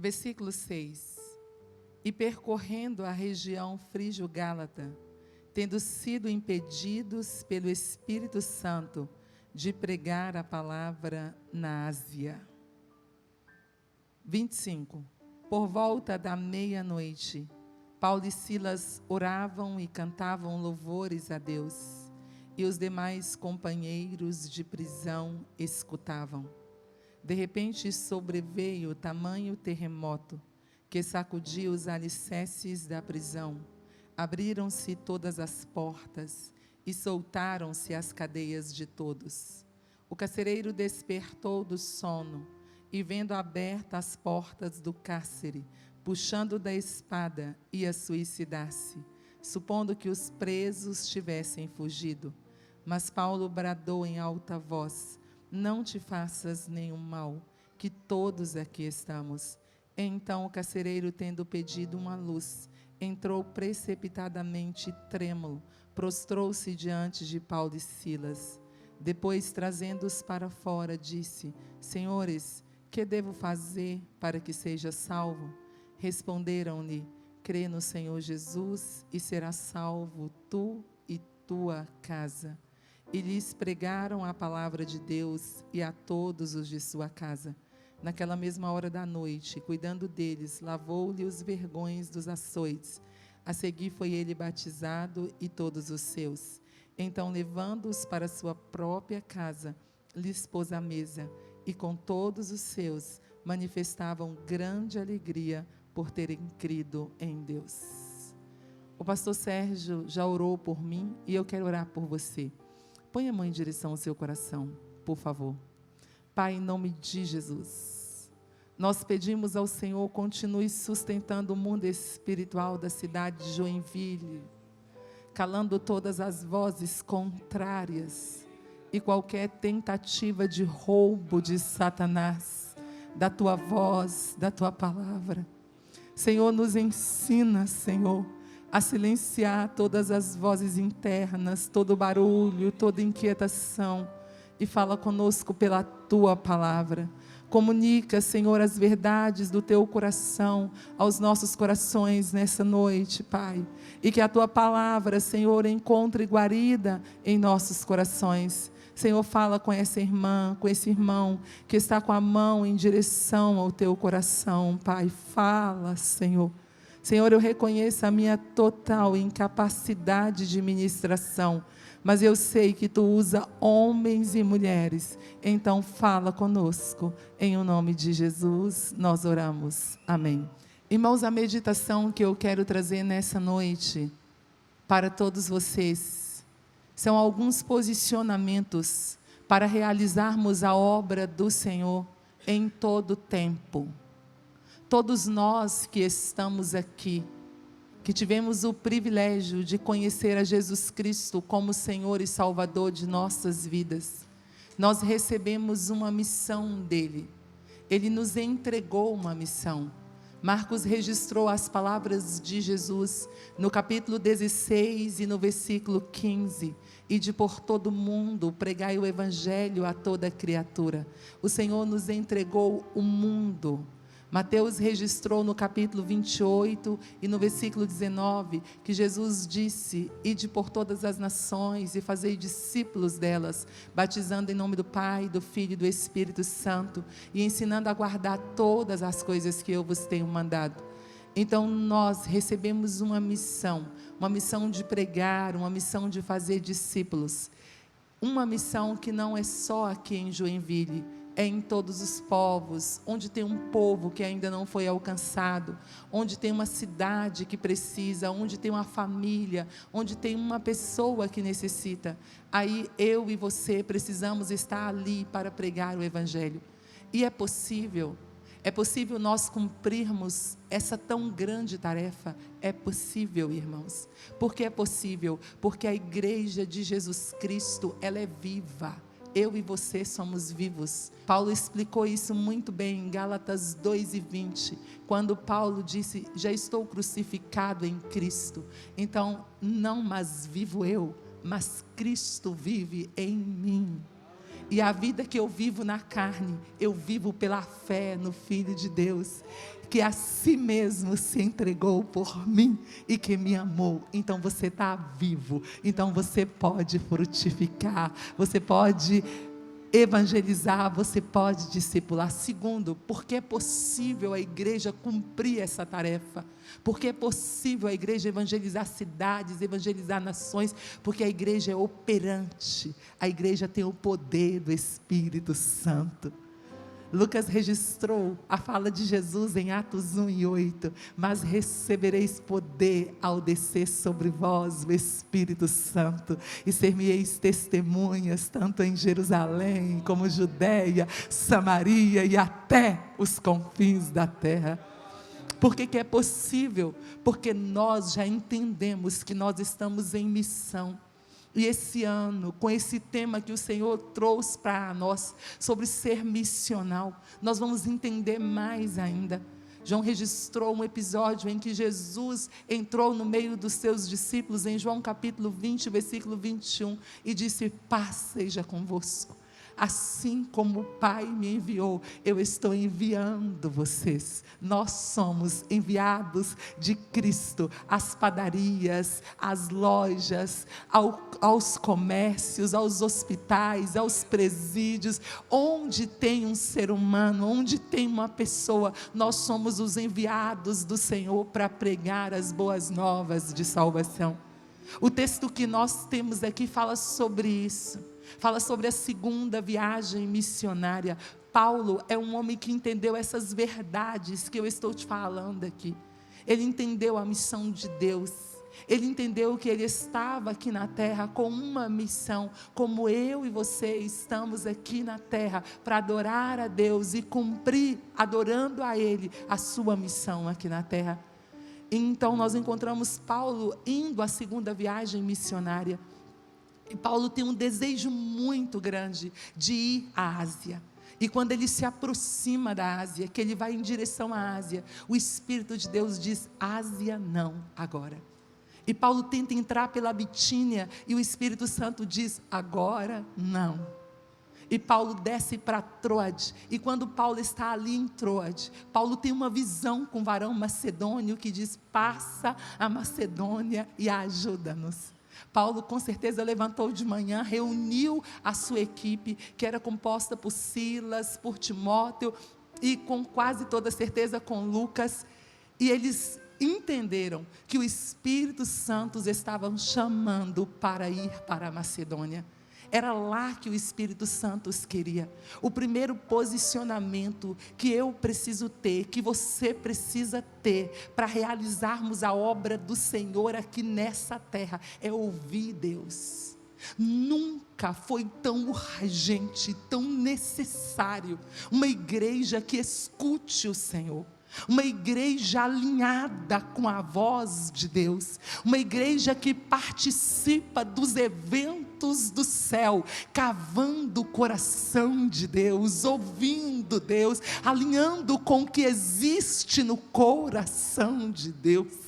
Versículo 6. E percorrendo a região frígio-gálata, tendo sido impedidos pelo Espírito Santo de pregar a palavra na Ásia. 25. Por volta da meia-noite, Paulo e Silas oravam e cantavam louvores a Deus, e os demais companheiros de prisão escutavam. De repente sobreveio tamanho terremoto, que sacudiu os alicerces da prisão. Abriram-se todas as portas e soltaram-se as cadeias de todos. O carcereiro despertou do sono e, vendo abertas as portas do cárcere, puxando da espada, ia suicidar-se, supondo que os presos tivessem fugido. Mas Paulo bradou em alta voz: não te faças nenhum mal, que todos aqui estamos. Então o carcereiro, tendo pedido uma luz, entrou precipitadamente trêmulo, prostrou-se diante de Paulo e Silas. Depois, trazendo-os para fora, disse: Senhores, que devo fazer para que seja salvo? Responderam-lhe: crê no Senhor Jesus e serás salvo tu e tua casa. E lhes pregaram a palavra de Deus e a todos os de sua casa. Naquela mesma hora da noite, cuidando deles, lavou-lhe os vergões dos açoites. A seguir foi ele batizado e todos os seus. Então, levando-os para sua própria casa, lhes pôs à mesa, e com todos os seus manifestavam grande alegria por terem crido em Deus. O pastor Sérgio já orou por mim e eu quero orar por você. Põe a mão em direção ao seu coração, por favor. Pai, em nome de Jesus, nós pedimos ao Senhor, continue sustentando o mundo espiritual da cidade de Joinville, calando todas as vozes contrárias e qualquer tentativa de roubo de Satanás, da tua voz, da tua palavra. Senhor, nos ensina, Senhor, a silenciar todas as vozes internas, todo barulho, toda inquietação, e fala conosco pela tua palavra. Comunica, Senhor, as verdades do teu coração aos nossos corações nessa noite, Pai. E que a tua palavra, Senhor, encontre guarida em nossos corações. Senhor, fala com essa irmã, com esse irmão que está com a mão em direção ao teu coração, Pai. Fala, Senhor. Senhor, eu reconheço a minha total incapacidade de ministração, mas eu sei que tu usa homens e mulheres, então fala conosco, em o nome de Jesus nós oramos, amém. Irmãos, a meditação que eu quero trazer nessa noite, para todos vocês, são alguns posicionamentos, para realizarmos a obra do Senhor, em todo o tempo. Todos nós que estamos aqui, que tivemos o privilégio de conhecer a Jesus Cristo como Senhor e Salvador de nossas vidas, nós recebemos uma missão dEle. Ele nos entregou uma missão. Marcos registrou as palavras de Jesus no capítulo 16 e no versículo 15. Ide por todo mundo, pregai o evangelho a toda criatura. O Senhor nos entregou o mundo. Mateus registrou no capítulo 28 e no versículo 19, que Jesus disse: ide por todas as nações e fazei discípulos delas, batizando em nome do Pai, do Filho e do Espírito Santo, e ensinando a guardar todas as coisas que eu vos tenho mandado. Então nós recebemos uma missão de pregar, uma missão de fazer discípulos, uma missão que não é só aqui em Joinville, é em todos os povos, onde tem um povo que ainda não foi alcançado, onde tem uma cidade que precisa, onde tem uma família, onde tem uma pessoa que necessita. Aí eu e você precisamos estar ali para pregar o Evangelho. E é possível nós cumprirmos essa tão grande tarefa. É possível, irmãos. Por que é possível? Porque a igreja de Jesus Cristo, ela é viva. Eu e você somos vivos. Paulo explicou isso muito bem em Gálatas 2:20, quando Paulo disse: já estou crucificado em Cristo, então não mais vivo eu, mas Cristo vive em mim. E a vida que eu vivo na carne, eu vivo pela fé no Filho de Deus, que a si mesmo se entregou por mim e que me amou. Então você está vivo, então você pode frutificar, você pode evangelizar, você pode discipular. Segundo, porque é possível a igreja cumprir essa tarefa, porque é possível a igreja evangelizar cidades, evangelizar nações, porque a igreja é operante, a igreja tem o poder do Espírito Santo. Lucas registrou a fala de Jesus em Atos 1:8, mas recebereis poder ao descer sobre vós o Espírito Santo, e ser-me-eis testemunhas, tanto em Jerusalém, como Judeia, Samaria e até os confins da terra. Por que que é possível? Porque nós já entendemos que nós estamos em missão. E esse ano, com esse tema que o Senhor trouxe para nós, sobre ser missional, nós vamos entender mais ainda. João registrou um episódio em que Jesus entrou no meio dos seus discípulos, em João capítulo 20, versículo 21, e disse: paz seja convosco. Assim como o Pai me enviou, eu estou enviando vocês. Nós somos enviados de Cristo às padarias, às lojas, aos comércios, aos hospitais, aos presídios. Onde tem um ser humano, onde tem uma pessoa, nós somos os enviados do Senhor para pregar as boas novas de salvação. O texto que nós temos aqui fala sobre isso. Fala sobre a segunda viagem missionária. Paulo é um homem que entendeu essas verdades que eu estou te falando aqui. Ele entendeu a missão de Deus. Ele entendeu que ele estava aqui na terra com uma missão, como eu e você estamos aqui na terra, para adorar a Deus e cumprir, adorando a Ele, a sua missão aqui na terra. Então nós encontramos Paulo indo à segunda viagem missionária. E Paulo tem um desejo muito grande de ir à Ásia. E quando ele se aproxima da Ásia, que ele vai em direção à Ásia, o Espírito de Deus diz: Ásia não agora. E Paulo tenta entrar pela Bitínia, e o Espírito Santo diz: agora não. E Paulo desce para Troade, e quando Paulo está ali em Troade, Paulo tem uma visão com um varão macedônio que diz: passa a Macedônia e ajuda-nos. Paulo com certeza levantou de manhã, reuniu a sua equipe, que era composta por Silas, por Timóteo, e com quase toda certeza com Lucas, e eles entenderam que o Espírito Santo os estava chamando para ir para a Macedônia. Era lá que o Espírito Santo os queria. O primeiro posicionamento que eu preciso ter, que você precisa ter, para realizarmos a obra do Senhor aqui nessa terra, é ouvir Deus. Nunca foi tão urgente, tão necessário, uma igreja que escute o Senhor. Uma igreja alinhada com a voz de Deus, uma igreja que participa dos eventos do céu, cavando o coração de Deus, ouvindo Deus, alinhando com o que existe no coração de Deus.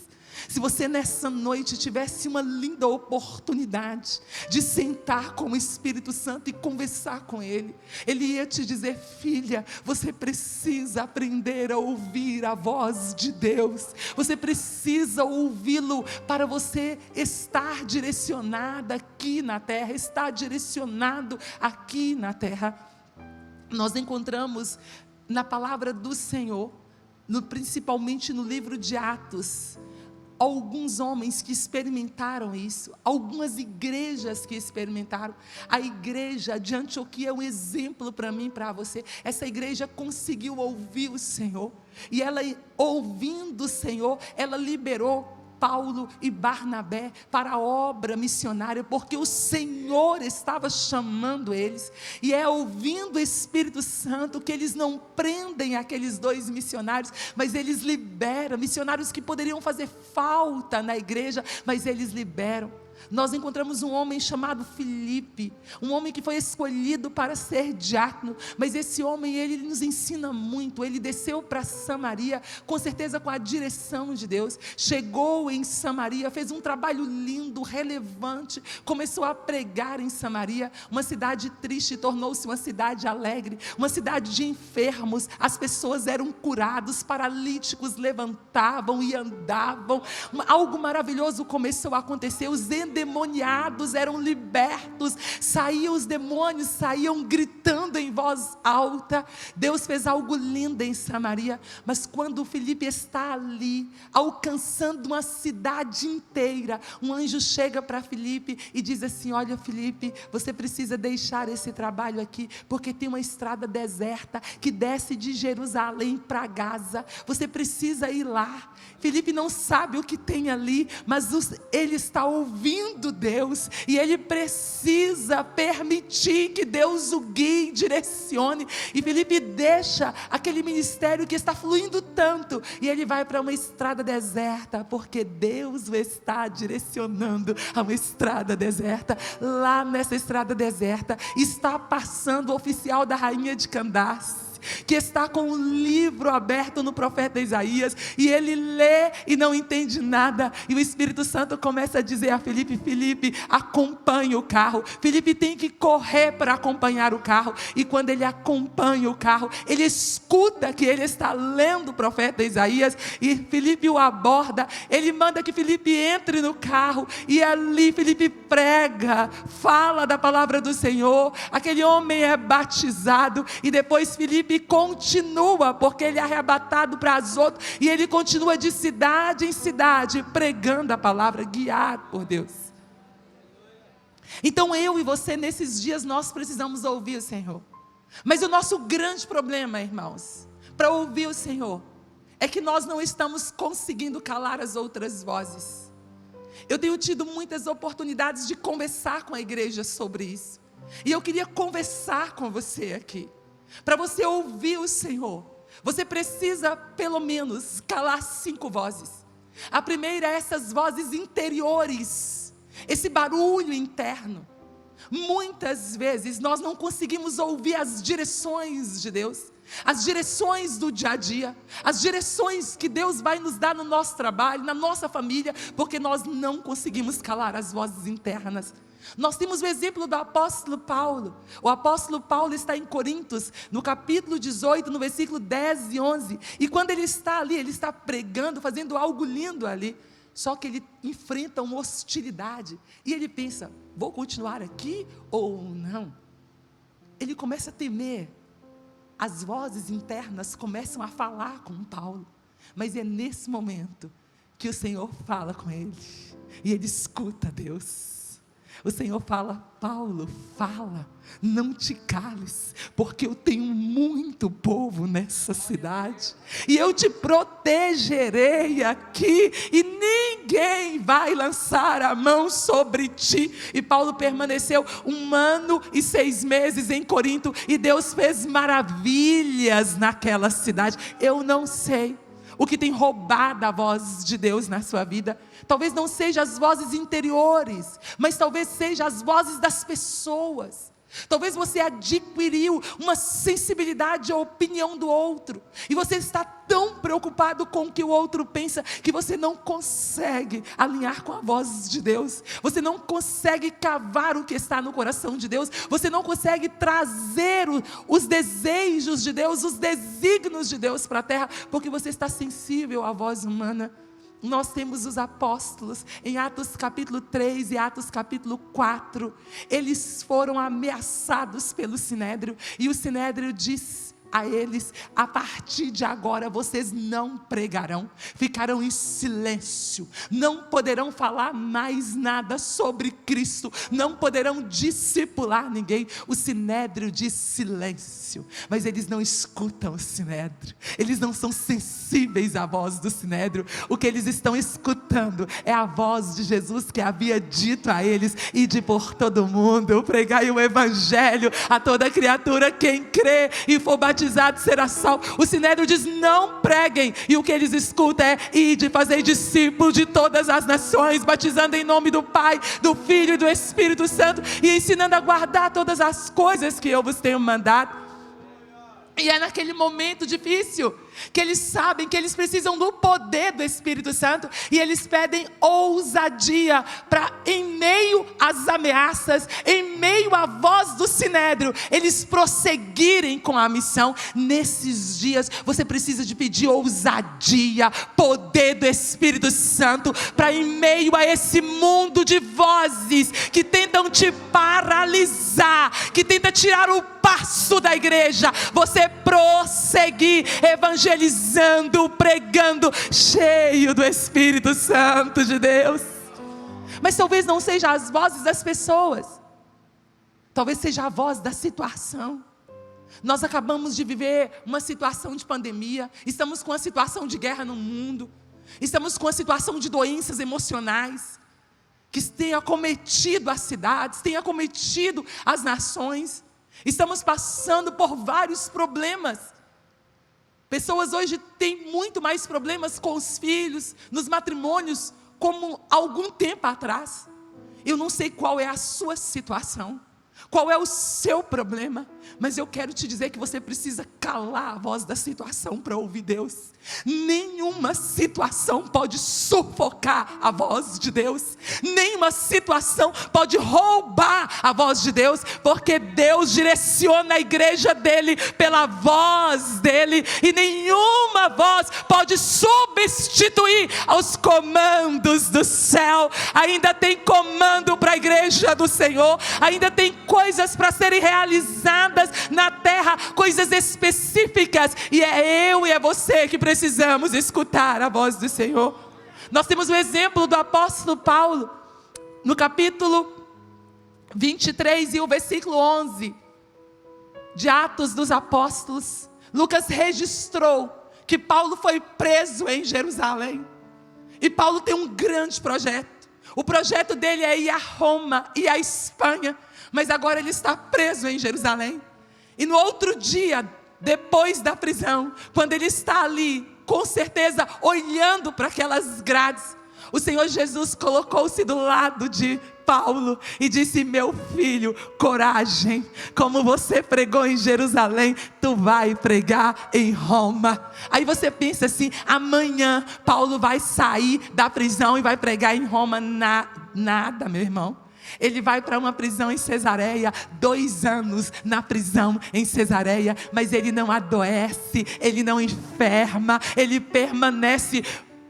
Se você nessa noite tivesse uma linda oportunidade de sentar com o Espírito Santo e conversar com Ele, Ele ia te dizer: filha, você precisa aprender a ouvir a voz de Deus, você precisa ouvi-lo para você estar direcionada aqui na terra, estar direcionado aqui na terra. Nós encontramos na palavra do Senhor, principalmente no livro de Atos, alguns homens que experimentaram isso, algumas igrejas que experimentaram. A igreja de Antioquia é um exemplo para mim e para você. Essa igreja conseguiu ouvir o Senhor, e ela, ouvindo o Senhor, ela liberou Paulo e Barnabé para a obra missionária, porque o Senhor estava chamando eles, e é ouvindo o Espírito Santo que eles não prendem aqueles dois missionários, mas eles liberam, missionários que poderiam fazer falta na igreja, mas eles liberam. nós encontramos um homem chamado Filipe, um homem que foi escolhido para ser diácono, mas esse homem, ele nos ensina muito. Ele desceu para Samaria, com certeza com a direção de Deus, chegou em Samaria, fez um trabalho lindo, relevante, começou a pregar em Samaria. Uma cidade triste tornou-se uma cidade alegre, uma cidade de enfermos, as pessoas eram curadas, paralíticos levantavam e andavam, algo maravilhoso começou a acontecer. Os endemoniados eram libertos, saíam os demônios, saíam gritando em voz alta. Deus fez algo lindo em Samaria, mas quando Filipe está ali, alcançando uma cidade inteira, um anjo chega para Filipe e diz assim: olha Filipe, você precisa deixar esse trabalho aqui, porque tem uma estrada deserta, que desce de Jerusalém para Gaza, você precisa ir lá. Filipe não sabe o que tem ali, mas ele está ouvindo Deus, e ele precisa permitir que Deus o guie, direcione, e Filipe deixa aquele ministério que está fluindo tanto, e ele vai para uma estrada deserta, porque Deus o está direcionando a uma estrada deserta. Lá nessa estrada deserta, está passando o oficial da rainha de Candace, que está com um livro aberto no profeta Isaías, e ele lê e não entende nada, e o Espírito Santo começa a dizer a Filipe: Filipe, acompanhe o carro. Filipe tem que correr para acompanhar o carro, e quando ele acompanha o carro, ele escuta que ele está lendo o profeta Isaías, e Filipe o aborda, ele manda que Filipe entre no carro, e ali Filipe prega, fala da palavra do Senhor, aquele homem é batizado, e depois Filipe continua, porque ele é arrebatado para Azoto, e ele continua de cidade em cidade, pregando a palavra, guiado por Deus. Então eu e você, nesses dias, nós precisamos ouvir o Senhor, mas o nosso grande problema, irmãos, para ouvir o Senhor, é que nós não estamos conseguindo calar as outras vozes. Eu tenho tido muitas oportunidades de conversar com a igreja sobre isso, e eu queria conversar com você aqui. Para você ouvir o Senhor, você precisa pelo menos calar 5 vozes. A primeira é essas vozes interiores, esse barulho interno. Muitas vezes nós não conseguimos ouvir as direções de Deus, as direções do dia a dia, as direções que Deus vai nos dar no nosso trabalho, na nossa família, porque nós não conseguimos calar as vozes internas. Nós temos o exemplo do apóstolo Paulo. O apóstolo Paulo está em Coríntios, no capítulo 18, no versículo 10 e 11. E quando ele está ali, ele está pregando, fazendo algo lindo ali. Só que ele enfrenta uma hostilidade. E ele pensa: vou continuar aqui ou não? Ele começa a temer. As vozes internas começam a falar com Paulo. Mas é nesse momento que o Senhor fala com ele. E ele escuta Deus. O Senhor fala: Paulo, fala, não te cales, porque eu tenho muito povo nessa cidade, e eu te protegerei aqui, e ninguém vai lançar a mão sobre ti. E Paulo permaneceu 1 ano e 6 meses em Corinto, e Deus fez maravilhas naquela cidade. Eu não sei o que tem roubado a voz de Deus na sua vida. Talvez não seja as vozes interiores, mas talvez seja as vozes das pessoas. Talvez você adquiriu uma sensibilidade à opinião do outro, e você está tão preocupado com o que o outro pensa, que você não consegue alinhar com a voz de Deus. Você não consegue cavar o que está no coração de Deus. Você não consegue trazer os desejos de Deus, os desígnios de Deus para a terra, porque você está sensível à voz humana. Nós temos os apóstolos, em Atos capítulo 3 e Atos capítulo 4, eles foram ameaçados pelo Sinédrio, e o Sinédrio disse a eles: a partir de agora vocês não pregarão, ficarão em silêncio, não poderão falar mais nada sobre Cristo, não poderão discipular ninguém. O Sinédrio diz silêncio, mas eles não escutam o Sinédrio, eles não são sensíveis à voz do Sinédrio. O que eles estão escutando é a voz de Jesus, que havia dito a eles: ide por todo mundo, pregai o evangelho a toda criatura. Quem crê e for batizado batizado será salvo. O Sinédrio diz: não preguem. E o que eles escutam é: ide, fazei discípulos de todas as nações, batizando em nome do Pai, do Filho e do Espírito Santo, e ensinando a guardar todas as coisas que eu vos tenho mandado. E é naquele momento difícil que eles sabem que eles precisam do poder do Espírito Santo, e eles pedem ousadia para, em meio às ameaças, em meio à voz do Sinédrio, eles prosseguirem com a missão. Nesses dias você precisa de pedir ousadia, poder do Espírito Santo, para, em meio a esse mundo de vozes que tentam te paralisar, que tenta tirar o passo da igreja, você prosseguir evangelizando, pregando, cheio do Espírito Santo de Deus. Mas talvez não seja as vozes das pessoas, talvez seja a voz da situação. Nós acabamos de viver uma situação de pandemia, estamos com uma situação de guerra no mundo, estamos com uma situação de doenças emocionais que tem acometido as cidades, tem acometido as nações. Estamos passando por vários problemas. Pessoas hoje têm muito mais problemas com os filhos, nos matrimônios, como algum tempo atrás. Eu não sei qual é a sua situação, qual é o seu problema, mas eu quero te dizer que você precisa calar a voz da situação para ouvir Deus. Nenhuma situação pode sufocar a voz de Deus, nenhuma situação pode roubar a voz de Deus, porque Deus direciona a igreja dele pela voz dele, e nenhuma voz pode substituir aos comandos do céu. Ainda tem comando para a igreja do Senhor, ainda tem coisas para serem realizadas na terra, coisas específicas, e é eu e é você que precisamos escutar a voz do Senhor. Nós temos o exemplo do apóstolo Paulo, no capítulo 23 e o versículo 11 de Atos dos Apóstolos. Lucas registrou que Paulo foi preso em Jerusalém, e Paulo tem um grande projeto. O projeto dele é ir a Roma e a Espanha, mas agora ele está preso em Jerusalém. E no outro dia, depois da prisão, quando ele está ali, com certeza olhando para aquelas grades, o Senhor Jesus colocou-se do lado de Paulo e disse: meu filho, coragem, como você pregou em Jerusalém, tu vai pregar em Roma. Aí você pensa assim: amanhã Paulo vai sair da prisão e vai pregar em Roma. Nada, meu irmão. Ele vai para uma prisão em Cesareia, 2 anos na prisão em Cesareia, mas ele não adoece, ele não enferma, ele permanece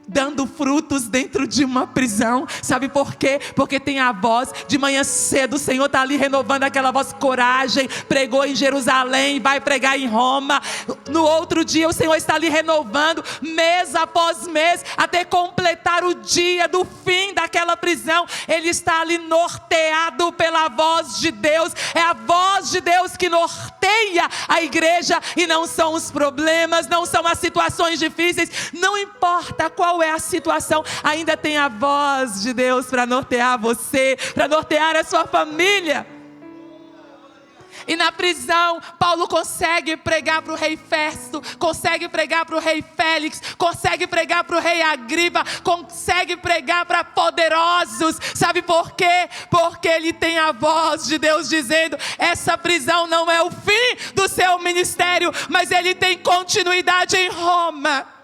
dando frutos dentro de uma prisão. Sabe por quê? Porque tem a voz. De manhã cedo o Senhor está ali renovando aquela voz: coragem, pregou em Jerusalém, vai pregar em Roma. No outro dia o Senhor está ali renovando, mês após mês, até completar o dia do fim daquela prisão. Ele está ali norteado pela voz de Deus. É a voz de Deus que norteia a igreja, e não são os problemas, não são as situações difíceis. Não importa qual é a situação, ainda tem a voz de Deus para nortear você, para nortear a sua família. E na prisão, Paulo consegue pregar para o rei Festo, consegue pregar para o rei Félix, consegue pregar para o rei Agripa, consegue pregar para poderosos. Sabe por quê? Porque ele tem a voz de Deus dizendo: essa prisão não é o fim do seu ministério, mas ele tem continuidade em Roma.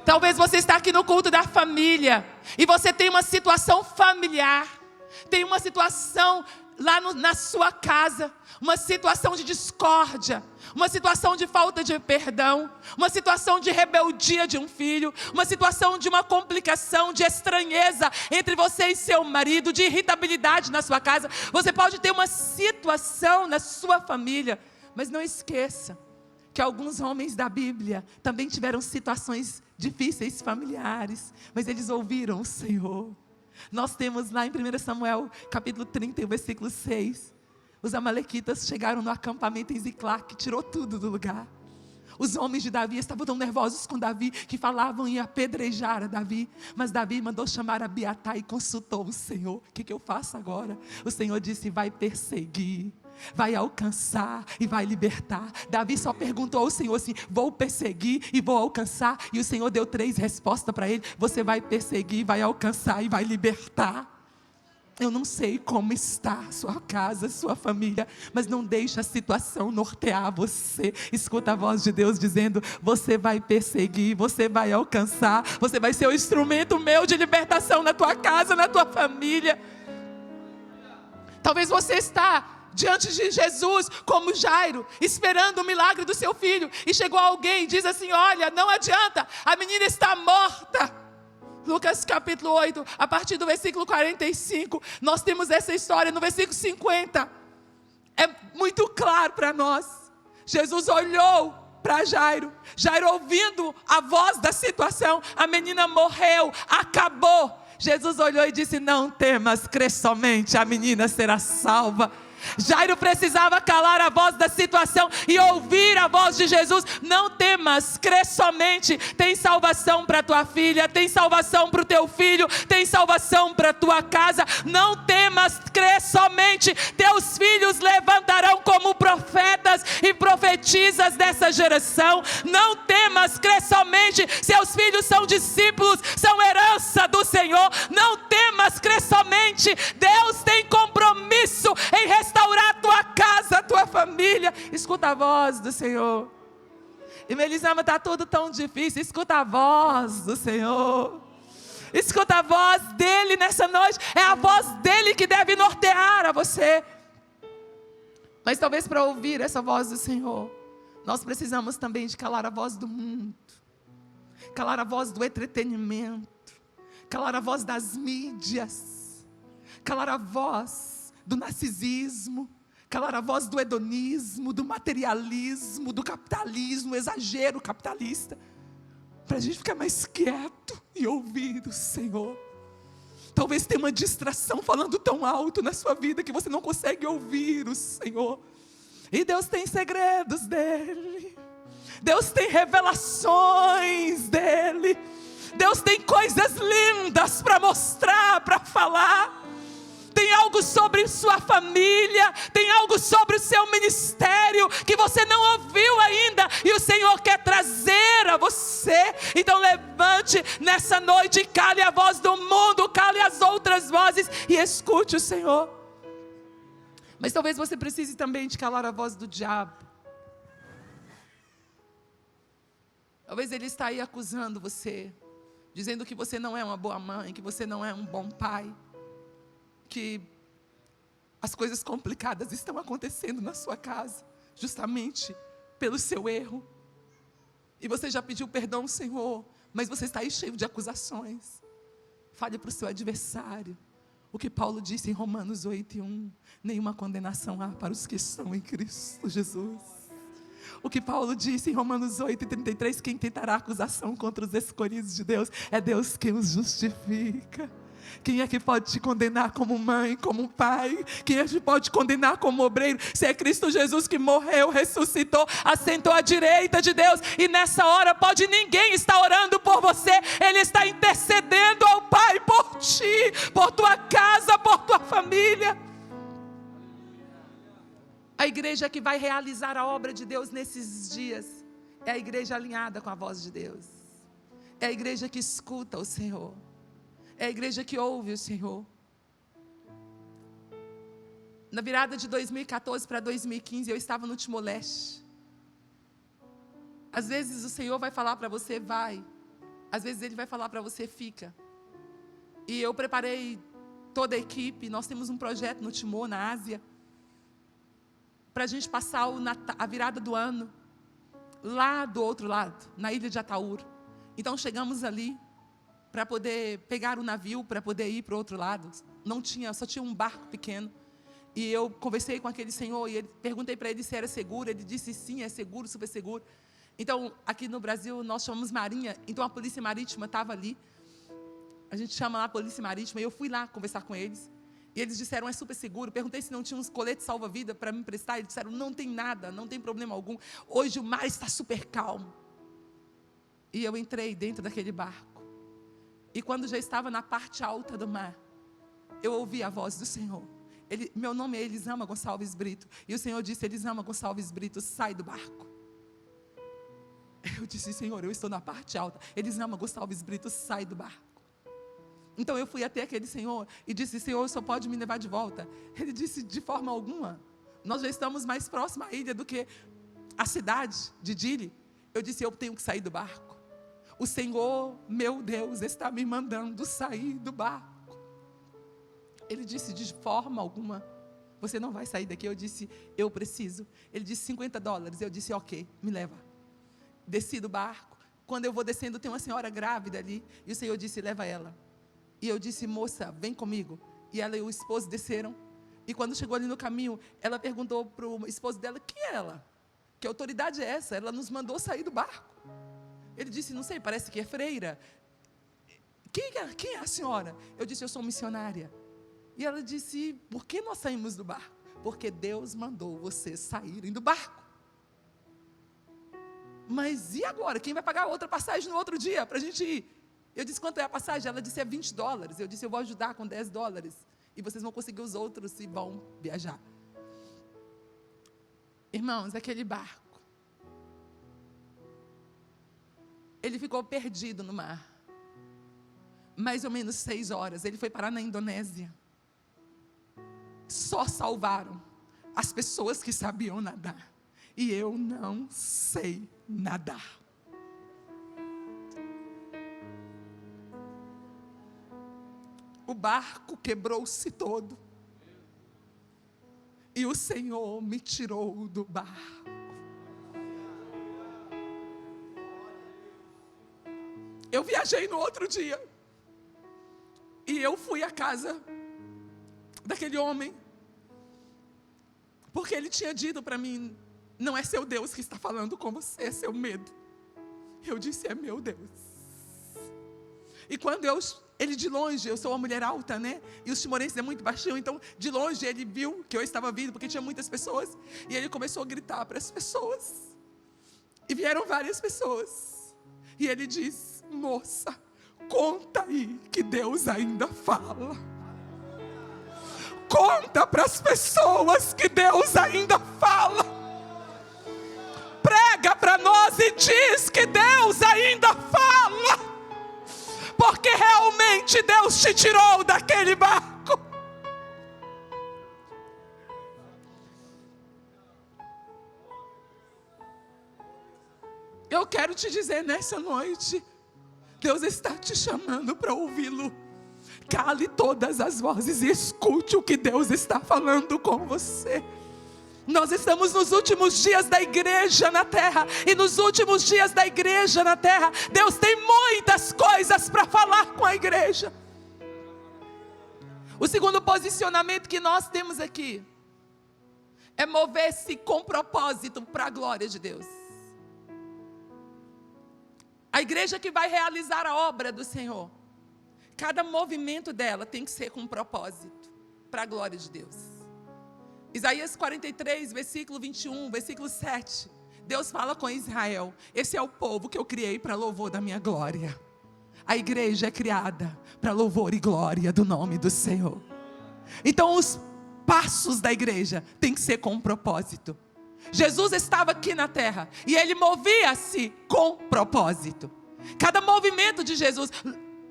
Talvez você está aqui no culto da família e você tem uma situação familiar, tem uma situação lá na sua casa, uma situação de discórdia, uma situação de falta de perdão, uma situação de rebeldia de um filho, uma situação de uma complicação, de estranheza entre você e seu marido, de irritabilidade na sua casa. Você pode ter uma situação na sua família, mas não esqueça que alguns homens da Bíblia também tiveram situações difíceis familiares, mas eles ouviram o Senhor. Nós temos lá em 1 Samuel, capítulo 30, versículo 6. Os amalequitas chegaram no acampamento em Ziclac, tirou tudo do lugar. Os homens de Davi estavam tão nervosos com Davi que falavam em apedrejar a Davi. Mas Davi mandou chamar Abiatar e consultou o Senhor: o que eu faço agora? O Senhor disse: vai perseguir vai alcançar e vai libertar. Davi só perguntou ao Senhor assim: vou perseguir e vou alcançar? E o Senhor deu 3 respostas para ele: você vai perseguir, vai alcançar e vai libertar. Eu não sei como está a sua casa, a sua família, mas não deixe a situação nortear você. Escuta a voz de Deus dizendo: você vai perseguir, você vai alcançar, você vai ser o instrumento meu de libertação na tua casa, na tua família. Talvez você está diante de Jesus como Jairo, esperando o milagre do seu filho, e chegou alguém e diz assim: olha, não adianta, a menina está morta. Lucas capítulo 8, a partir do versículo 45, nós temos essa história. No versículo 50, é muito claro para nós. Jesus olhou para Jairo, Jairo ouvindo a voz da situação, a menina morreu, acabou. Jesus olhou e disse: não temas, crê somente, a menina será salva. Jairo precisava calar a voz da situação e ouvir a voz de Jesus. Não temas, crê somente. Tem salvação para tua filha, tem salvação para o teu filho, tem salvação para a tua casa. Não temas, crê somente. Teus filhos levantarão como profetas e profetisas dessa geração. Não temas, crê somente. Seus filhos são discípulos, são herança do Senhor. Não temas, crê somente. Deus tem compromisso em restaurar a tua casa, a tua família. Escuta a voz do Senhor. E Melisama, está tudo tão difícil. Escuta a voz do Senhor. Escuta a voz dele nessa noite. É a voz dele que deve nortear a você. Mas talvez para ouvir essa voz do Senhor, nós precisamos também de calar a voz do mundo, calar a voz do entretenimento, calar a voz das mídias, calar a voz do narcisismo, calar a voz do hedonismo, do materialismo, do capitalismo, exagero capitalista, para a gente ficar mais quieto e ouvir o Senhor. Talvez tenha uma distração falando tão alto na sua vida que você não consegue ouvir o Senhor. E Deus tem segredos dele, Deus tem revelações dele, Deus tem coisas lindas para mostrar, para falar. Tem algo sobre sua família, tem algo sobre o seu ministério que você não ouviu ainda, e o Senhor quer trazer a você. Então levante nessa noite e cale a voz do mundo, cale as outras vozes e escute o Senhor. Mas talvez você precise também de calar a voz do diabo. Talvez ele está aí acusando você, dizendo que você não é uma boa mãe, que você não é um bom pai, que as coisas complicadas estão acontecendo na sua casa, justamente pelo seu erro. E você já pediu perdão ao Senhor, mas você está aí cheio de acusações. Fale para o seu adversário o que Paulo disse em Romanos 8:1: nenhuma condenação há para os que estão em Cristo Jesus. O que Paulo disse em Romanos 8:33: quem tentará acusação contra os escolhidos de Deus? É Deus quem os justifica. Quem é que pode te condenar como mãe, como pai? Quem é que pode te condenar como obreiro? Se é Cristo Jesus que morreu, ressuscitou, assentou à direita de Deus, e nessa hora pode ninguém estar orando por você. Ele está intercedendo ao Pai por ti, por tua casa, por tua família. A igreja que vai realizar a obra de Deus nesses dias é a igreja alinhada com a voz de Deus. É a igreja que escuta o Senhor. É a igreja que ouve o Senhor. Na virada de 2014 para 2015, eu estava no Timor-Leste. Às vezes o Senhor vai falar para você, vai. Às vezes Ele vai falar para você, fica. E eu preparei toda a equipe. Nós temos um projeto no Timor, na Ásia, para a gente passar a virada do ano lá do outro lado, na ilha de Ataúr. Então chegamos ali para poder pegar o navio, para poder ir para o outro lado. Só tinha um barco pequeno. E eu conversei com aquele senhor e perguntei para ele se era seguro. Ele disse sim, é seguro, super seguro. Então, aqui no Brasil, nós chamamos Marinha. Então, a Polícia Marítima estava ali. A gente chama lá a Polícia Marítima. E eu fui lá conversar com eles. E eles disseram, é super seguro. Perguntei se não tinha uns coletes salva-vida para me emprestar. Eles disseram, não tem nada, não tem problema algum. Hoje o mar está super calmo. E eu entrei dentro daquele barco. E quando já estava na parte alta do mar, eu ouvi a voz do Senhor. Meu nome é Elisama Gonçalves Brito. E o Senhor disse: Elisama Gonçalves Brito, sai do barco. Eu disse: Senhor, eu estou na parte alta. Elisama Gonçalves Brito, sai do barco. Então eu fui até aquele senhor e disse: Senhor, só pode me levar de volta? Ele disse: de forma alguma. Nós já estamos mais próximos à ilha do que a cidade de Dili. Eu disse: eu tenho que sair do barco. O Senhor, meu Deus, está me mandando sair do barco. Ele disse: de forma alguma, você não vai sair daqui. Eu disse: eu preciso. Ele disse: $50. Eu disse: ok, me leva. Desci do barco. Quando eu vou descendo, tem uma senhora grávida ali. E o Senhor disse: leva ela. E eu disse: moça, vem comigo. E ela e o esposo desceram. E quando chegou ali no caminho, ela perguntou para o esposo dela: quem é ela? Que autoridade é essa? Ela nos mandou sair do barco. Ele disse: não sei, parece que é freira. Quem é a senhora? Eu disse: eu sou missionária. E ela disse: por que nós saímos do barco? Porque Deus mandou vocês saírem do barco. Mas e agora? Quem vai pagar outra passagem no outro dia para a gente ir? Eu disse: quanto é a passagem? Ela disse: é $20. Eu disse: eu vou ajudar com $10. E vocês vão conseguir os outros e vão viajar. Irmãos, aquele barco, ele ficou perdido no mar. Mais ou menos 6 horas. Ele foi parar na Indonésia. Só salvaram as pessoas que sabiam nadar. E eu não sei nadar. O barco quebrou-se todo. E o Senhor me tirou do barco. Eu viajei no outro dia. E eu fui à casa daquele homem. Porque ele tinha dito para mim: não é seu Deus que está falando com você, é seu medo. Eu disse: é meu Deus. E quando ele de longe, eu sou uma mulher alta, né? E os timorenses é muito baixinho, então de longe ele viu que eu estava vindo, porque tinha muitas pessoas. E ele começou a gritar para as pessoas. E vieram várias pessoas. E ele disse: moça, conta aí que Deus ainda fala. Conta para as pessoas que Deus ainda fala. Prega para nós e diz que Deus ainda fala. Porque realmente Deus te tirou daquele barco. Eu quero te dizer nessa noite, Deus está te chamando para ouvi-lo. Cale todas as vozes e escute o que Deus está falando com você. Nós estamos nos últimos dias da igreja na terra. E nos últimos dias da igreja na terra, Deus tem muitas coisas para falar com a igreja. O segundo posicionamento que nós temos aqui é mover-se com propósito para a glória de Deus. A igreja que vai realizar a obra do Senhor, cada movimento dela tem que ser com propósito para a glória de Deus. Isaías 43, versículo 21, versículo 7. Deus fala com Israel: esse é o povo que eu criei para louvor da minha glória. A igreja é criada para louvor e glória do nome do Senhor. Então os passos da igreja têm que ser com propósito. Jesus estava aqui na terra e ele movia-se com propósito. Cada movimento de Jesus,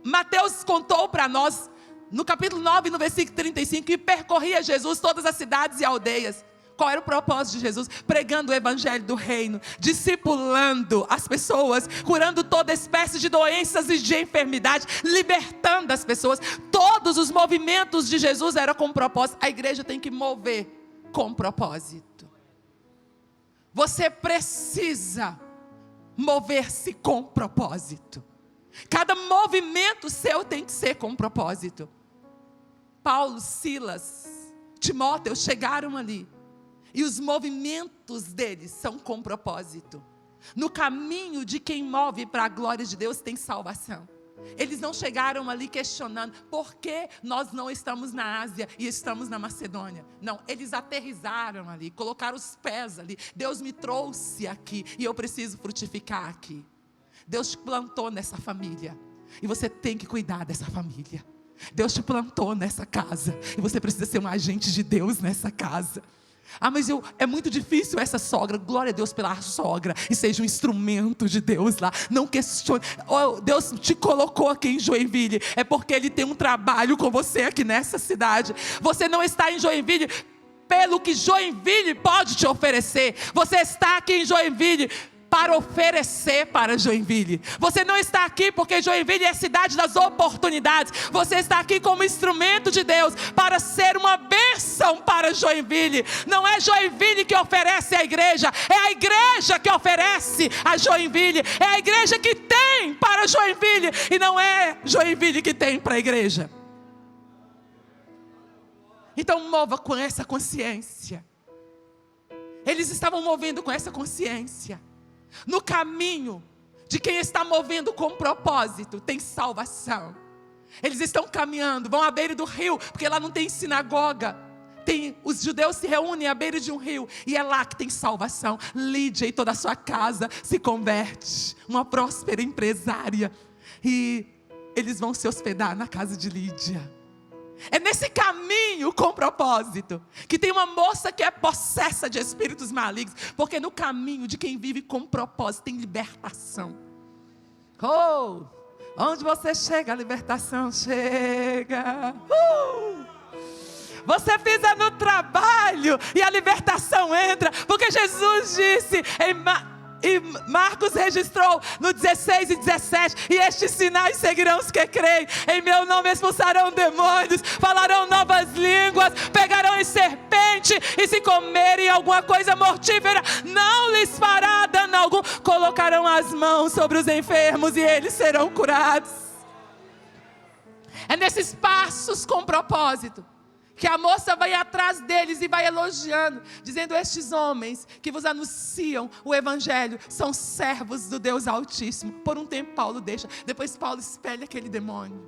Mateus contou para nós no capítulo 9, no versículo 35, que percorria Jesus todas as cidades e aldeias. Qual era o propósito de Jesus? Pregando o evangelho do reino, discipulando as pessoas, curando toda espécie de doenças e de enfermidade, libertando as pessoas. Todos os movimentos de Jesus eram com propósito. A igreja tem que mover com propósito. Você precisa mover-se com propósito. Cada movimento seu tem que ser com propósito. Paulo, Silas, Timóteo chegaram ali. E os movimentos deles são com propósito. No caminho de quem move para a glória de Deus tem salvação. Eles não chegaram ali questionando: por que nós não estamos na Ásia e estamos na Macedônia? Não, eles aterrizaram ali, colocaram os pés ali. Deus me trouxe aqui e eu preciso frutificar aqui. Deus te plantou nessa família e você tem que cuidar dessa família. Deus te plantou nessa casa, e você precisa ser um agente de Deus nessa casa. Mas é muito difícil essa sogra. Glória a Deus pela sogra, e seja um instrumento de Deus lá. Não questione. Deus te colocou aqui em Joinville, é porque Ele tem um trabalho com você aqui nessa cidade. Você não está em Joinville pelo que Joinville pode te oferecer. Você está aqui em Joinville para oferecer para Joinville. Você não está aqui porque Joinville é a cidade das oportunidades. Você está aqui como instrumento de Deus para ser uma bênção para Joinville. Não é Joinville que oferece à igreja, é a igreja que oferece a Joinville. É a igreja que tem para Joinville, e não é Joinville que tem para a igreja. Então mova com essa consciência. Eles estavam movendo com essa consciência. No caminho de quem está movendo com propósito, tem salvação. Eles estão caminhando, vão à beira do rio, porque lá não tem sinagoga. Os judeus se reúnem à beira de um rio, e é lá que tem salvação. Lídia e toda a sua casa se converte, uma próspera empresária, e eles vão se hospedar na casa de Lídia. É nesse caminho com propósito que tem uma moça que é possessa de espíritos malignos, porque no caminho de quem vive com propósito tem libertação. Onde você chega, a libertação chega. Você pisa no trabalho e a libertação entra, porque Jesus disse e Marcos registrou no 16 e 17: e estes sinais seguirão os que creem, em meu nome expulsarão demônios, falarão novas línguas, pegarão em serpente, e se comerem alguma coisa mortífera, não lhes fará dano algum, colocarão as mãos sobre os enfermos e eles serão curados. É nesses passos com propósito que a moça vai atrás deles e vai elogiando, dizendo: estes homens que vos anunciam o evangelho são servos do Deus Altíssimo. Por um tempo Paulo deixa, depois Paulo expele aquele demônio,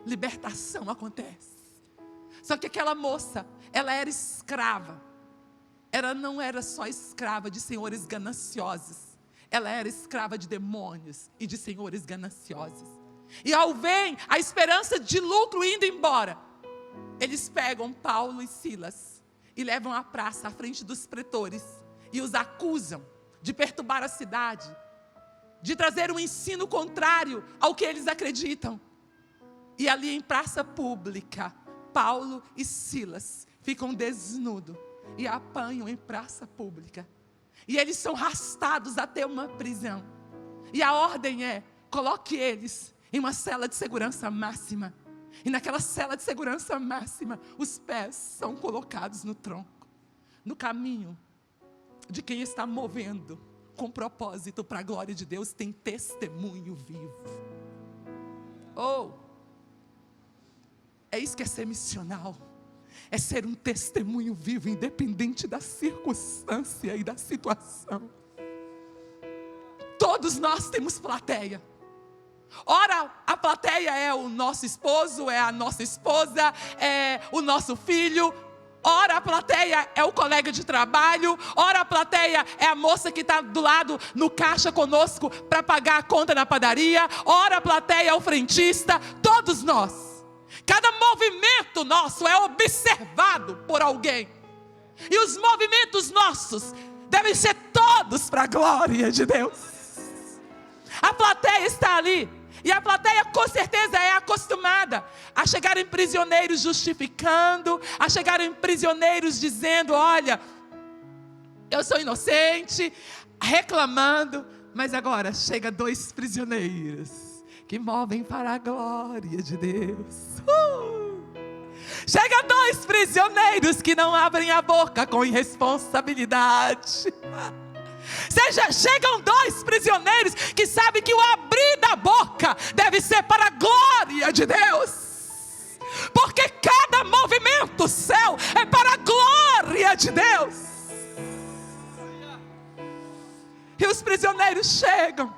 libertação acontece. Só que aquela moça, ela era escrava. Ela não era só escrava de senhores gananciosos, ela era escrava de demônios e de senhores gananciosos. E ao ver a esperança de lucro indo embora, eles pegam Paulo e Silas e levam à praça, à frente dos pretores, e os acusam de perturbar a cidade, de trazer um ensino contrário ao que eles acreditam. E ali em praça pública, Paulo e Silas ficam desnudos e apanham em praça pública. E eles são arrastados até uma prisão. E a ordem é: coloque eles em uma cela de segurança máxima. E naquela cela de segurança máxima, os pés são colocados no tronco. No caminho de quem está movendo com propósito para a glória de Deus, tem testemunho vivo. É isso que é ser missional. É ser um testemunho vivo, independente da circunstância e da situação. Todos nós temos plateia. Ora, a plateia é o nosso esposo, é a nossa esposa, é o nosso filho. Ora, a plateia é o colega de trabalho. Ora, a plateia é a moça que está do lado no caixa conosco para pagar a conta na padaria. Ora, a plateia é o frentista. Todos nós. Cada movimento nosso é observado por alguém. E os movimentos nossos devem ser todos para a glória de Deus. A plateia está ali. E a plateia com certeza é acostumada a chegarem prisioneiros justificando, a chegarem prisioneiros dizendo: olha, eu sou inocente, reclamando. Mas agora chega 2 prisioneiros que movem para a glória de Deus. Chega 2 prisioneiros que não abrem a boca com irresponsabilidade. Chegam 2 prisioneiros que sabem que o abrir da boca deve ser para a glória de Deus, porque cada movimento céu é para a glória de Deus. E os prisioneiros chegam,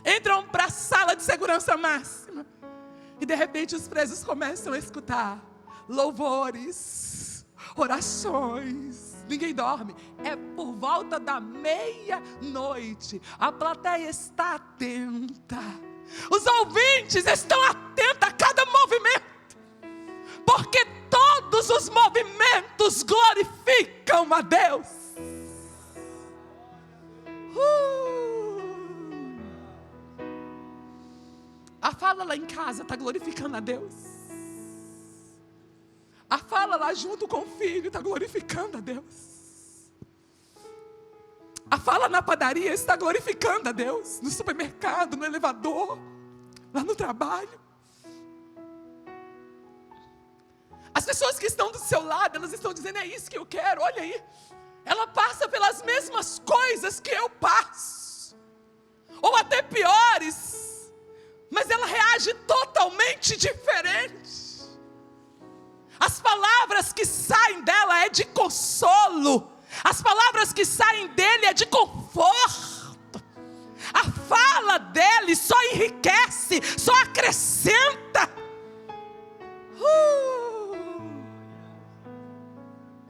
entram para a sala de segurança máxima, e de repente os presos começam a escutar louvores, orações. Ninguém dorme. É por volta da meia-noite. A plateia está atenta. Os ouvintes estão atentos a cada movimento. porque todos os movimentos glorificam a Deus. A fala lá em casa está glorificando a Deus. A fala lá junto com o filho está glorificando a Deus. A fala na padaria está glorificando a Deus. No supermercado, no elevador, lá no trabalho. As pessoas que estão do seu lado, elas estão dizendo: é isso que eu quero, olha aí. Ela passa pelas mesmas coisas que eu passo, ou até piores, mas ela reage totalmente diferente. As palavras que saem dela é de consolo, as palavras que saem dele é de conforto. A fala dele só enriquece, só acrescenta.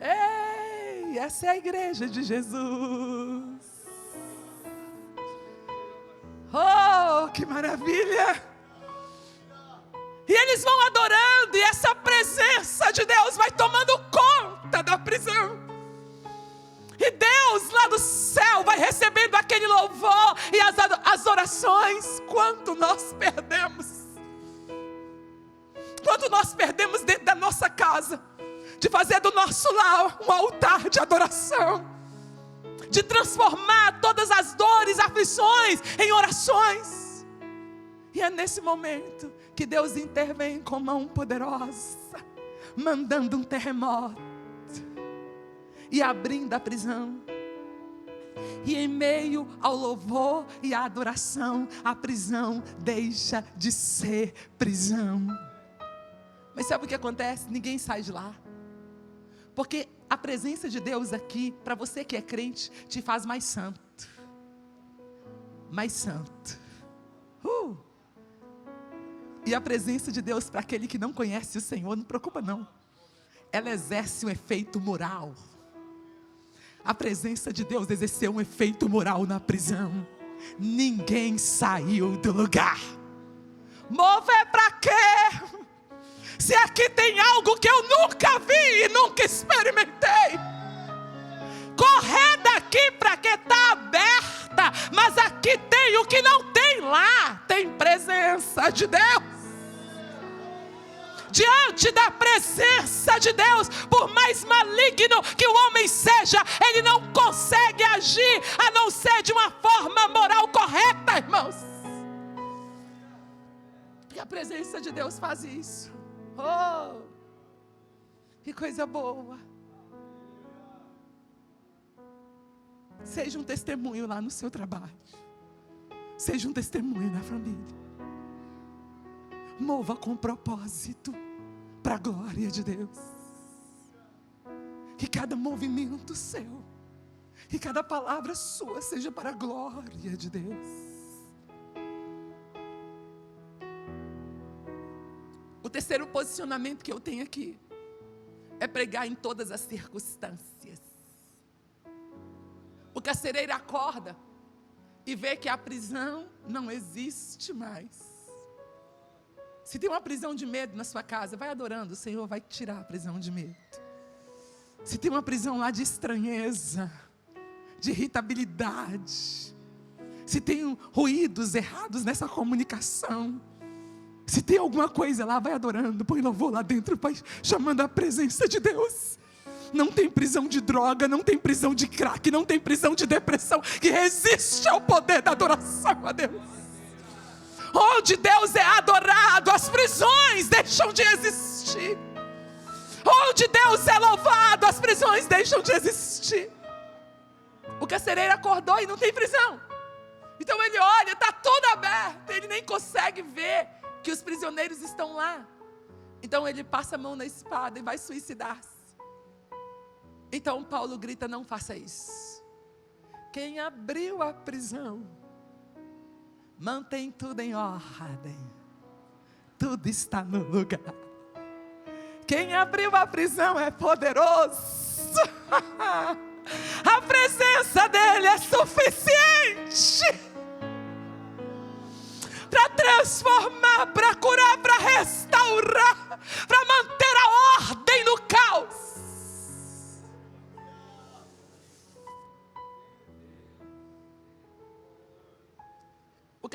Ei, essa é a igreja de Jesus. Oh, que maravilha! E eles vão adorando, e essa presença de Deus vai tomando conta da prisão. E Deus lá do céu vai recebendo aquele louvor e as orações. Quanto nós perdemos. Quanto nós perdemos dentro da nossa casa, de fazer do nosso lar um altar de adoração, de transformar todas as dores, aflições em orações. E é nesse momento que Deus intervém com mão poderosa, mandando um terremoto e abrindo a prisão. E em meio ao louvor e à adoração, a prisão deixa de ser prisão. Mas sabe o que acontece? Ninguém sai de lá. Porque a presença de Deus aqui, para você que é crente, te faz mais santo. Mais santo. E a presença de Deus para aquele que não conhece o Senhor, não preocupa não. Ela exerce um efeito moral. A presença de Deus exerceu um efeito moral na prisão. Ninguém saiu do lugar. Mover para quê? Se aqui tem algo que eu nunca vi e nunca experimentei. Correr daqui para que está aberta, mas aqui tem o que não tem lá. Tem presença de Deus. Diante da presença de Deus, por mais maligno que o homem seja, ele não consegue agir a não ser de uma forma moral correta, irmãos. E a presença de Deus faz isso. Oh, que coisa boa. Seja um testemunho lá no seu trabalho. Seja um testemunho na família. Mova com propósito para a glória de Deus. Que cada movimento seu, que cada palavra sua seja para a glória de Deus. O terceiro posicionamento que eu tenho aqui é pregar em todas as circunstâncias. O carcereiro acorda e vê que a prisão não existe mais. Se tem uma prisão de medo na sua casa, vai adorando, o Senhor vai tirar a prisão de medo. Se tem uma prisão lá de estranheza, de irritabilidade, se tem ruídos errados nessa comunicação, se tem alguma coisa lá, vai adorando, põe louvor lá dentro, vai chamando a presença de Deus. Não tem prisão de droga, não tem prisão de crack, não tem prisão de depressão que resiste ao poder da adoração a Deus. Onde Deus é adorado, as prisões deixam de existir. Onde Deus é louvado, as prisões deixam de existir. O carcereiro acordou e não tem prisão. Então ele olha, está tudo aberto, ele nem consegue ver que os prisioneiros estão lá. Então ele passa a mão na espada e vai suicidar-se. Então Paulo grita: não faça isso. Quem abriu a prisão mantém tudo em ordem. Tudo está no lugar. Quem abriu a prisão é poderoso. A presença dele é suficiente para transformar, para curar, para restaurar, para manter a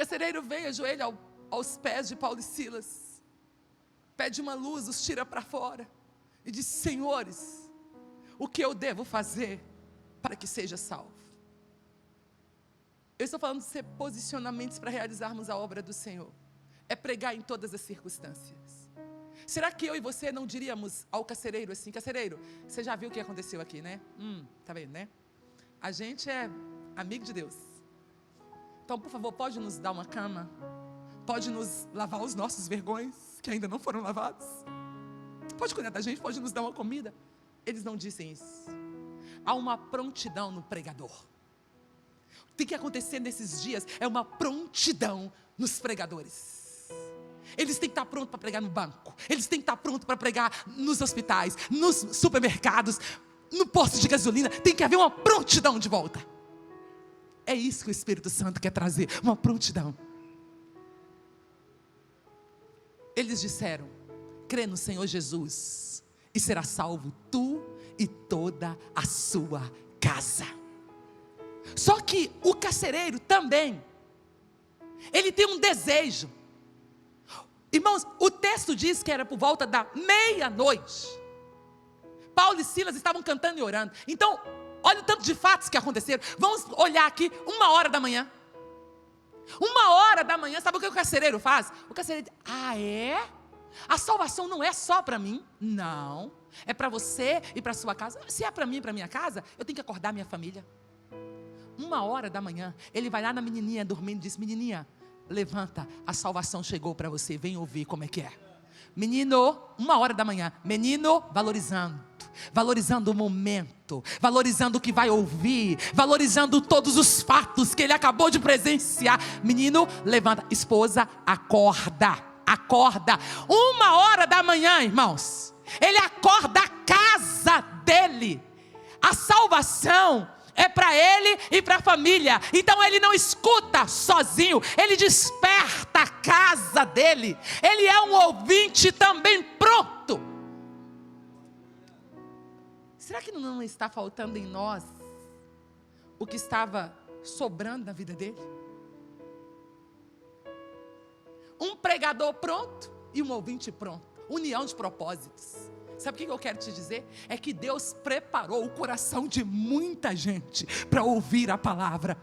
carcereiro vem, ajoelha aos pés de Paulo e Silas, pede uma luz, os tira para fora e diz: senhores, o que eu devo fazer para que seja salvo? Eu estou falando de ser posicionamentos para realizarmos a obra do Senhor. É pregar em todas as circunstâncias. Será que eu e você não diríamos ao carcereiro assim: carcereiro, você já viu o que aconteceu aqui, né? Tá vendo, né? A gente é amigo de Deus. Então, por favor, pode nos dar uma cama? Pode nos lavar os nossos vergões, que ainda não foram lavados? Pode cuidar da gente? Pode nos dar uma comida? Eles não dizem isso. Há uma prontidão no pregador. O que tem que acontecer nesses dias é uma prontidão nos pregadores. Eles têm que estar prontos para pregar no banco. Eles têm que estar prontos para pregar nos hospitais, nos supermercados, no posto de gasolina. Tem que haver uma prontidão de volta. É isso que o Espírito Santo quer trazer, uma prontidão. Eles disseram: crê no Senhor Jesus e será salvo tu e toda a sua casa. Só que o carcereiro também, ele tem um desejo. Irmãos, o texto diz que era por volta da meia-noite. Paulo e Silas estavam cantando e orando. Então, olha o tanto de fatos que aconteceram. Vamos olhar aqui, 1h da manhã. 1h da manhã, sabe o que o carcereiro faz? O carcereiro diz: é? A salvação não é só para mim? Não, é para você e para sua casa. Se é para mim e para minha casa, eu tenho que acordar minha família. 1h da manhã, ele vai lá na menininha dormindo e diz: menininha, levanta, a salvação chegou para você, vem ouvir como é que é. Menino, 1h da manhã, menino, valorizando o momento, valorizando o que vai ouvir, valorizando todos os fatos que ele acabou de presenciar. Menino, levanta. Esposa, acorda. 1h da manhã, irmãos, ele acorda a casa dele. A salvação é para ele e para a família. Então ele não escuta sozinho, ele desperta a casa dele. Ele é um ouvinte também pronto. Será que não está faltando em nós o que estava sobrando na vida dele? Um pregador pronto e um ouvinte pronto. União de propósitos. Sabe o que eu quero te dizer? É que Deus preparou o coração de muita gente para ouvir a palavra.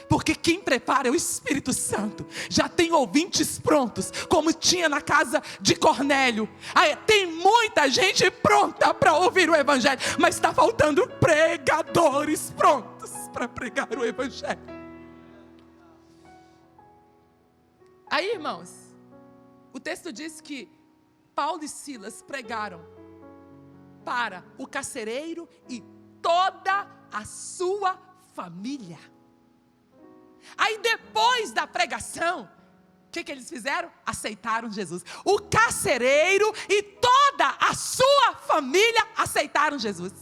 Porque quem prepara é o Espírito Santo. Já tem ouvintes prontos, como tinha na casa de Cornélio. Aí, tem muita gente pronta para ouvir o Evangelho, mas está faltando pregadores prontos para pregar o Evangelho. Aí, irmãos, o texto diz que Paulo e Silas pregaram para o carcereiro e toda a sua família. Aí depois da pregação, o que eles fizeram? Aceitaram Jesus. O carcereiro e toda a sua família aceitaram Jesus.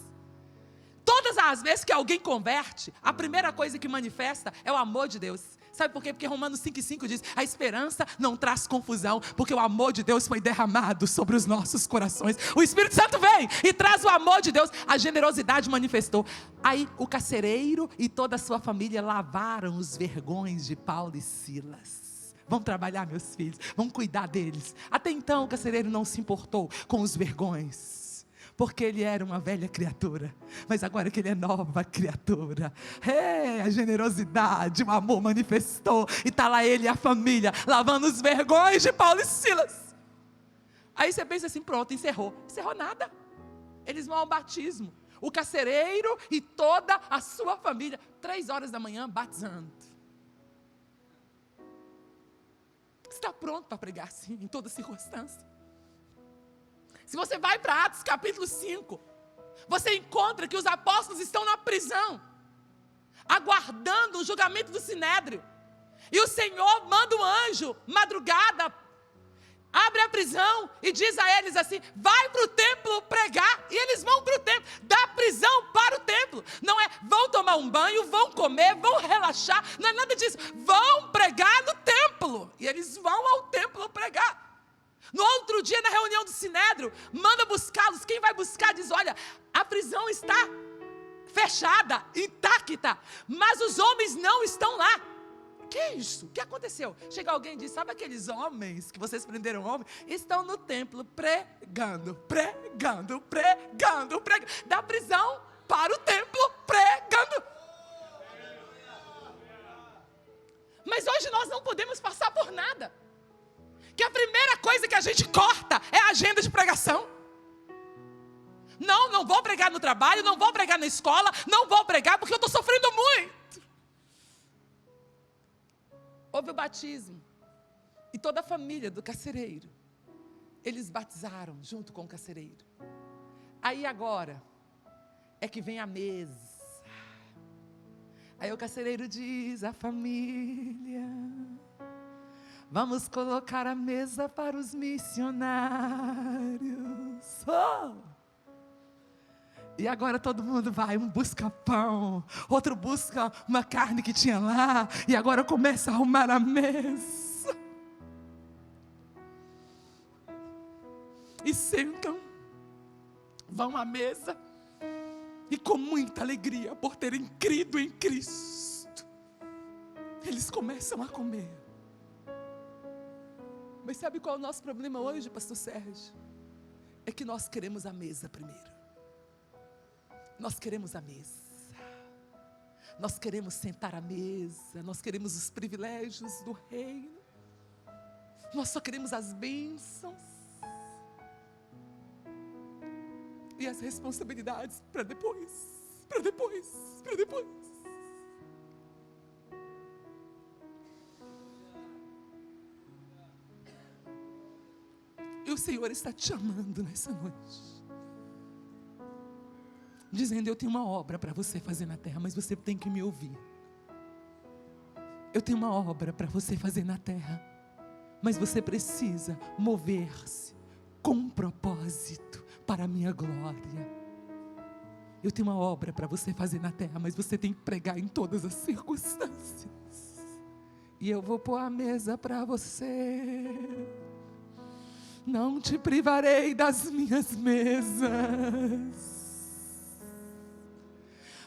Todas as vezes que alguém converte, a primeira coisa que manifesta é o amor de Deus. Sabe por quê? Porque Romanos 5,5 diz: a esperança não traz confusão, porque o amor de Deus foi derramado sobre os nossos corações. O Espírito Santo vem e traz o amor de Deus, a generosidade manifestou. Aí o carcereiro e toda a sua família lavaram os vergões de Paulo e Silas. Vamos trabalhar, meus filhos, vamos cuidar deles. Até então o carcereiro não se importou com os vergões, porque ele era uma velha criatura, mas agora que ele é nova criatura, a generosidade, o amor manifestou, e está lá ele e a família, lavando os vergões de Paulo e Silas. Aí você pensa assim: pronto, encerrou nada, eles vão ao batismo, o carcereiro e toda a sua família, 3h da manhã batizando. Você está pronto para pregar assim, em toda circunstância? Se você vai para Atos capítulo 5, você encontra que os apóstolos estão na prisão, aguardando o julgamento do Sinédrio. E o Senhor manda um anjo, madrugada, abre a prisão e diz a eles assim: vai para o templo pregar. E eles vão para o templo, da prisão para o templo. Não é vão tomar um banho, vão comer, vão relaxar, não é nada disso. Vão pregar no templo. E eles vão ao templo pregar. No outro dia, na reunião do Sinédrio, manda buscá-los. Quem vai buscar diz: olha, a prisão está fechada, intacta, mas os homens não estão lá. que é isso? O que aconteceu? Chega alguém e diz, sabe aqueles homens que vocês prenderam homem? Estão no templo pregando. Da prisão para o templo pregando. Mas hoje nós não podemos passar por nada. Que a primeira coisa que a gente corta é a agenda de pregação. Não vou pregar no trabalho, não vou pregar na escola, não vou pregar porque eu estou sofrendo muito. Houve o batismo. E toda a família do carcereiro, eles batizaram junto com o carcereiro. Aí agora, é que vem a mesa. Aí o carcereiro diz, a família, vamos colocar a mesa para os missionários. E agora todo mundo vai, um busca pão, outro busca uma carne que tinha lá, e agora começa a arrumar a mesa. E sentam, vão à mesa, e com muita alegria, por terem crido em Cristo, eles começam a comer. Mas sabe qual é o nosso problema hoje, pastor Sérgio? É que nós queremos a mesa primeiro. Nós queremos a mesa, nós queremos sentar à mesa, nós queremos os privilégios do reino, nós só queremos as bênçãos e as responsabilidades para depois. E o Senhor está te chamando nessa noite, dizendo, eu tenho uma obra para você fazer na terra, mas você tem que me ouvir. Eu tenho uma obra para você fazer na terra, mas você precisa mover-se com propósito para a minha glória. Eu tenho uma obra para você fazer na terra, mas você tem que pregar em todas as circunstâncias. E eu vou pôr a mesa para você. Não te privarei das minhas mesas,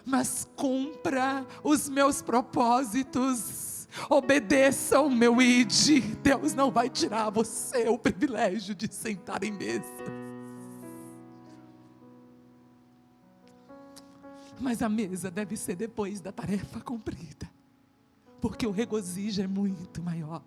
mas cumpra os meus propósitos, obedeça o meu ide. Deus não vai tirar a você o privilégio de sentar em mesa, mas a mesa deve ser depois da tarefa cumprida, porque o regozijo é muito maior.